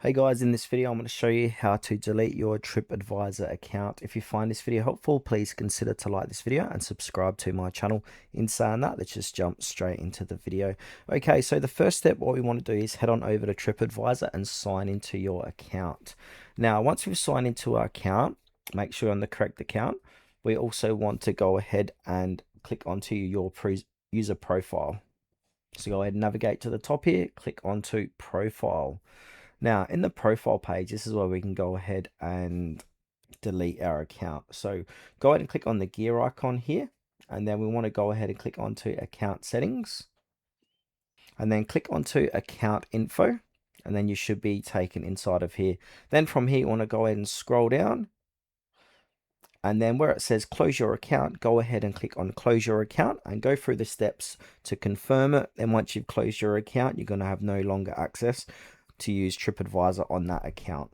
Hey guys, in this video I'm going to show you how to delete your Tripadvisor account. If you find this video helpful, please consider to like this video and subscribe to my channel. In saying that, let's just jump straight into the video. Okay, so the first step, what we want to do is head on over to Tripadvisor and sign into your account. Now, once we've signed into our account, make sure you're on the correct account. We also want to go ahead and click onto your user profile. So go ahead and navigate to the top here, click onto profile. Now, in the profile page, this is where we can go ahead and delete our account. So go ahead and click on the gear icon here, and then we want to go ahead and click onto account settings, and then click onto account info, and then you should be taken inside of here. Then from here, you want to go ahead and scroll down, and then where it says close your account, go ahead and click on close your account and go through the steps to confirm it. Then once you've closed your account, you're going to have no longer access to use Tripadvisor on that account.